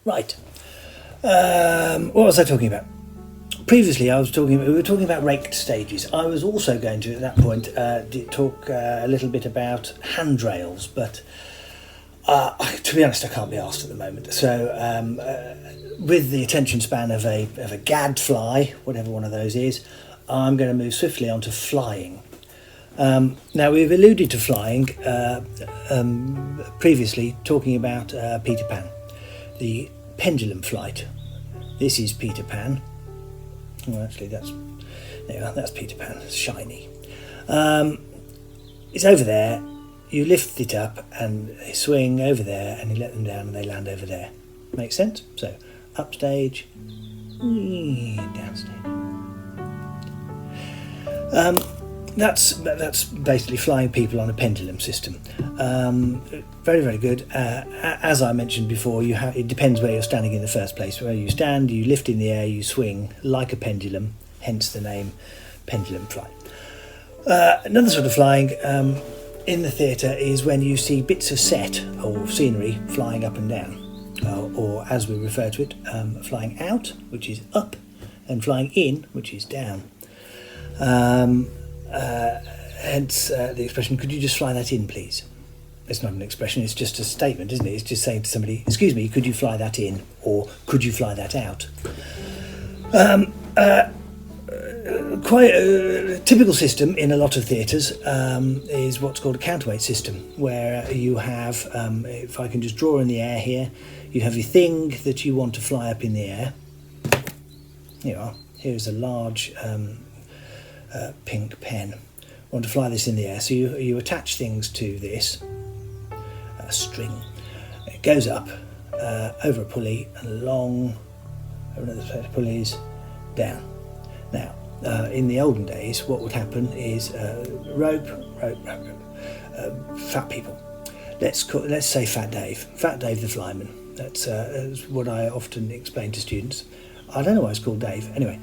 Right. What was I talking about? Previously, we were talking about raked stages. I was also going to, at that point, talk a little bit about handrails, but to be honest, I can't be asked at the moment. So, with the attention span of a gadfly, whatever one of those is, I'm going to move swiftly on to flying. Now, we've alluded to flying previously, talking about Peter Pan, the pendulum flight. This is Peter Pan. Well, actually, that's Peter Pan. It's shiny. It's over there. You lift it up and they swing over there, and you let them down and they land over there. Makes sense? So, upstage, downstage. That's basically flying people on a pendulum system. Very, very good. As I mentioned before, it depends where you're standing in the first place. Where you stand, you lift in the air, you swing like a pendulum, hence the name pendulum flight. Another sort of flying in the theatre is when you see bits of set or scenery flying up and down, or as we refer to it, flying out, which is up, and flying in, which is down. Hence the expression, could you just fly that in, please? It's not an expression, it's just a statement, isn't it? It's just saying to somebody, excuse me, could you fly that in? Or could you fly that out? Quite a typical system in a lot of theatres is what's called a counterweight system, where you have, if I can just draw in the air here, you have your thing that you want to fly up in the air. Here you are. Here's a large pink pen. I want to fly this in the air, so you attach things to this string. It goes up over a pulley and along over another set of pulleys down. Now, in the olden days, what would happen is rope, fat people. Let's say Fat Dave the flyman. That's what I often explain to students. I don't know why it's called Dave. Anyway,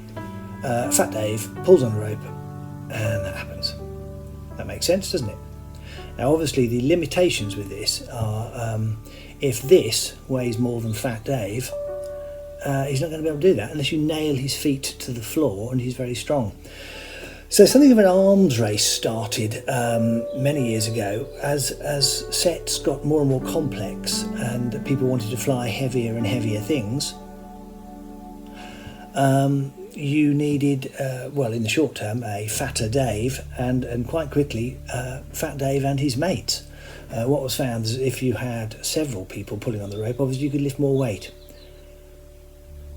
Fat Dave pulls on a rope, and that happens. That makes sense, doesn't it? Now, obviously, the limitations with this are if this weighs more than Fat Dave, he's not going to be able to do that unless you nail his feet to the floor, and he's very strong. So something of an arms race started many years ago as sets got more and more complex and people wanted to fly heavier and heavier things. You needed, in the short term, a fatter Dave, and quite quickly, Fat Dave and his mates. What was found is if you had several people pulling on the rope, obviously you could lift more weight.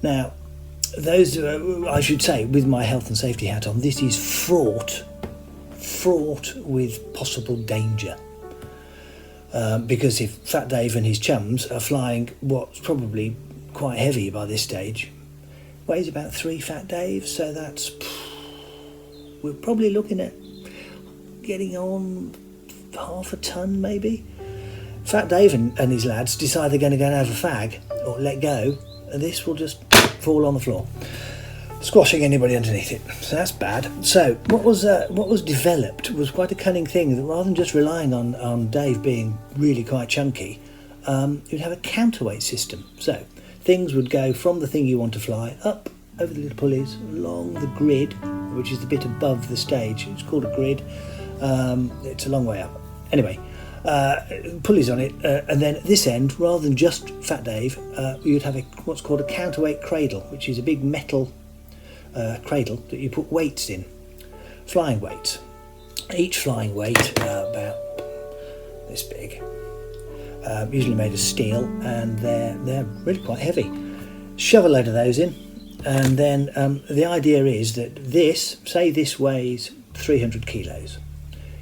Now, those, I should say, with my health and safety hat on, this is fraught with possible danger. Because if Fat Dave and his chums are flying what's probably quite heavy by this stage, weighs about 3 Fat Daves, so that's, we're probably looking at getting on half a ton maybe. Fat Dave and his lads decide they're going to go and have a fag or let go, and this will just fall on the floor, squashing anybody underneath it. So that's bad. So what was developed was quite a cunning thing, that rather than just relying on Dave being really quite chunky, you'd have a counterweight system. So things would go from the thing you want to fly up over the little pulleys along the grid, which is the bit above the stage. It's called a grid. It's a long way up. Anyway, pulleys on it, and then at this end, rather than just Fat Dave, you'd have what's called a counterweight cradle, which is a big metal cradle that you put weights in, flying weights. Each flying weight about this big. Usually made of steel, and they're really quite heavy. Shove a load of those in, and then the idea is that this weighs 300 kilos.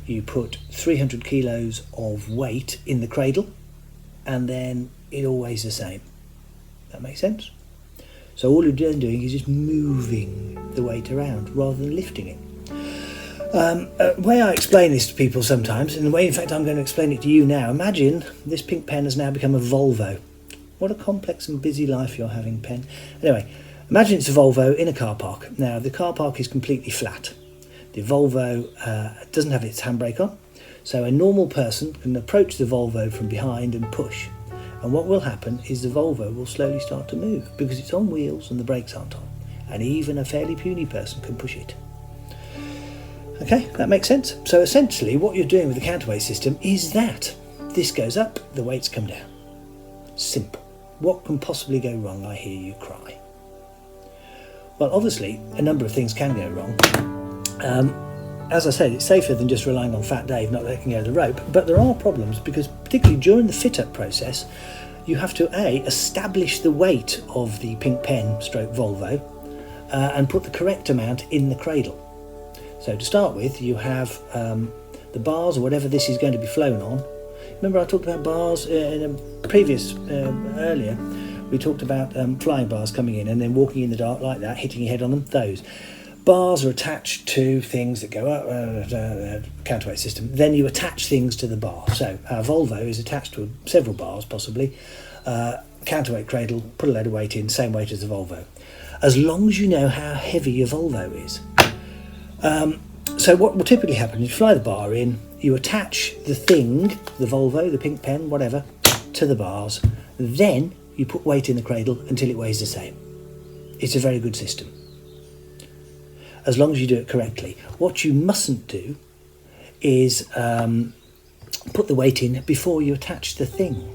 You put 300 kilos of weight in the cradle, and then it all weighs the same. That makes sense? So all you're doing is just moving the weight around rather than lifting it. The way I explain this to people sometimes, and the way in fact I'm going to explain it to you now, imagine this pink pen has now become a Volvo. What a complex and busy life you're having, pen. Anyway, imagine it's a Volvo in a car park. Now the car park is completely flat. The Volvo doesn't have its handbrake on, so a normal person can approach the Volvo from behind and push. And what will happen is the Volvo will slowly start to move because it's on wheels and the brakes aren't on. And even a fairly puny person can push it. Okay, that makes sense. So essentially what you're doing with the counterweight system is that this goes up, the weights come down. Simple. What can possibly go wrong, I hear you cry? Well, obviously, a number of things can go wrong. As I said, it's safer than just relying on Fat Dave not letting go of the rope, but there are problems because particularly during the fit-up process, you have to establish the weight of the pink pen stroke Volvo and put the correct amount in the cradle. So to start with, you have the bars or whatever this is going to be flown on. Remember I talked about bars in a previous, earlier, we talked about flying bars coming in and then walking in the dark like that, hitting your head on them, those. Bars are attached to things that go up, counterweight system. Then you attach things to the bar. So our Volvo is attached to several bars, possibly. Counterweight cradle, put a load of weight in, same weight as the Volvo. As long as you know how heavy your Volvo is. So what will typically happen is you fly the bar in, you attach the thing, the Volvo, the pink pen, whatever, to the bars. Then you put weight in the cradle until it weighs the same. It's a very good system. As long as you do it correctly. What you mustn't do is put the weight in before you attach the thing,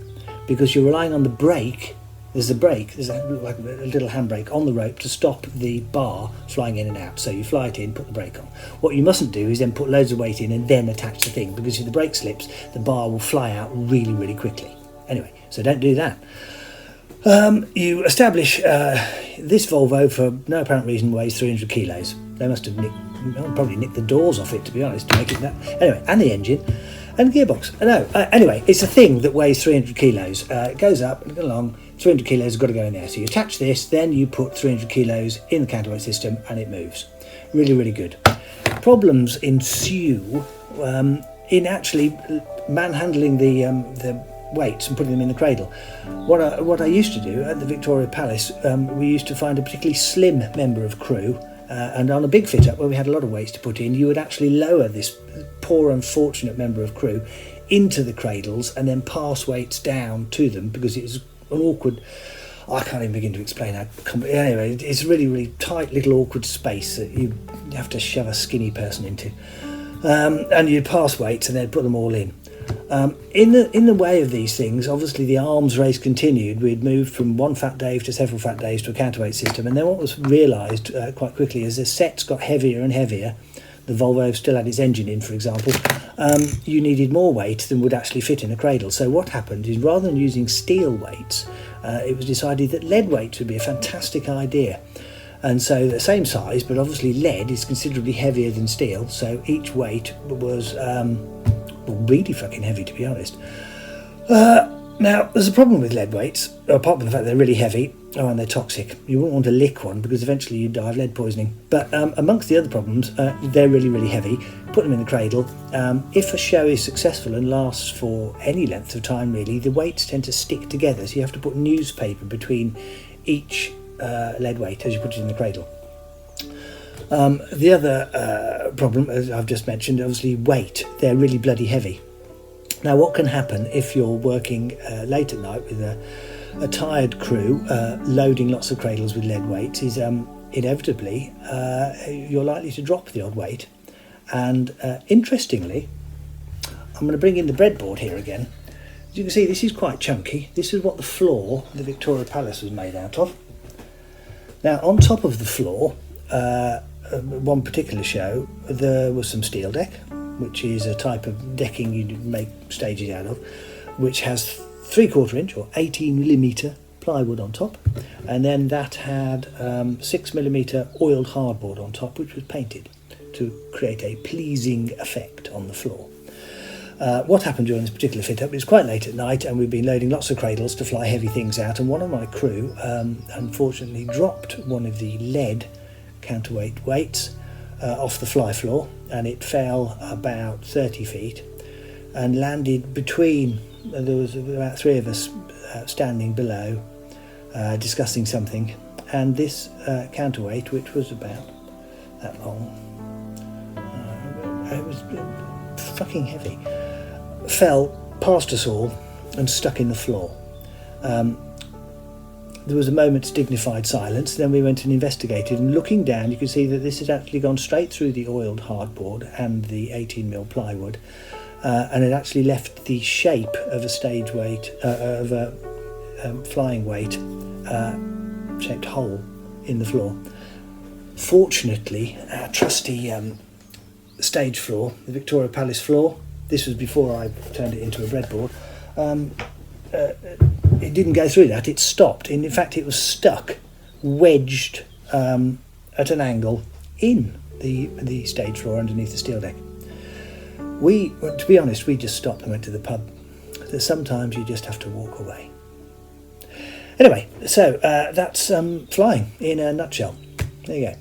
because you're relying on the brake. There's like a little handbrake on the rope to stop the bar flying in and out. So you fly it in, put the brake on. What you mustn't do is then put loads of weight in and then attach the thing, because if the brake slips, the bar will fly out really, really quickly. Anyway, so don't do that. You establish this Volvo, for no apparent reason, weighs 300 kilos. They must have probably nicked the doors off it, to be honest, to make it that. Anyway, and the engine and the gearbox. Anyway, it's a thing that weighs 300 kilos. It goes up and goes along. 300 kilos has got to go in there. So you attach this, then you put 300 kilos in the counterweight system and it moves. Really, really good. Problems ensue in actually manhandling the weights and putting them in the cradle. What I used to do at the Victoria Palace, we used to find a particularly slim member of crew, and on a big fit up where we had a lot of weights to put in, you would actually lower this poor unfortunate member of crew into the cradles and then pass weights down to them, because it was an awkward, I can't even begin to explain how. Anyway, it's really, really tight little awkward space that you have to shove a skinny person into, and you'd pass weights and then put them all in. In the way of these things, obviously the arms race continued. We'd moved from one Fat Dave to several Fat Daves to a counterweight system, and then what was realised quite quickly as the sets got heavier and heavier, the Volvo still had its engine in, for example, you needed more weight than would actually fit in a cradle. So what happened is, rather than using steel weights, it was decided that lead weights would be a fantastic idea. And so the same size, but obviously lead is considerably heavier than steel, so each weight was really fucking heavy, to be honest. Now, there's a problem with lead weights, apart from the fact they're really heavy, and they're toxic. You wouldn't want to lick one because eventually you'd die of lead poisoning. But amongst the other problems, they're really, really heavy. Put them in the cradle. If a show is successful and lasts for any length of time, really, the weights tend to stick together, so you have to put newspaper between each lead weight as you put it in the cradle. The other problem, as I've just mentioned, obviously weight. They're really bloody heavy. Now, what can happen if you're working late at night with a tired crew, loading lots of cradles with lead weights, is inevitably you're likely to drop the odd weight. And interestingly, I'm going to bring in the breadboard here again. As you can see, this is quite chunky. This is what the floor of the Victoria Palace was made out of. Now, on top of the floor, one particular show, there was some steel deck, which is a type of decking you make stages out of, which has 3/4 inch or 18mm plywood on top, and then that had 6mm oiled hardboard on top, which was painted to create a pleasing effect on the floor. What happened during this particular fit-up, it was quite late at night and we'd been loading lots of cradles to fly heavy things out, and one of my crew unfortunately dropped one of the lead counterweight weights off the fly floor, and it fell about 30 feet and landed between, there was about 3 of us standing below discussing something, and this counterweight, which was about that long, it was fucking heavy, fell past us all and stuck in the floor. There was a moment's dignified silence. Then we went and investigated, and looking down you could see that this had actually gone straight through the oiled hardboard and the 18mm plywood, and it actually left the shape of a stage weight, of a flying weight shaped hole in the floor. Fortunately, our trusty stage floor, the Victoria Palace floor, this was before I turned it into a breadboard, it didn't go through that, it stopped. In fact, it was stuck, wedged at an angle in the stage floor underneath the steel deck. To be honest, we just stopped and went to the pub. So sometimes you just have to walk away. Anyway, so that's flying in a nutshell. There you go.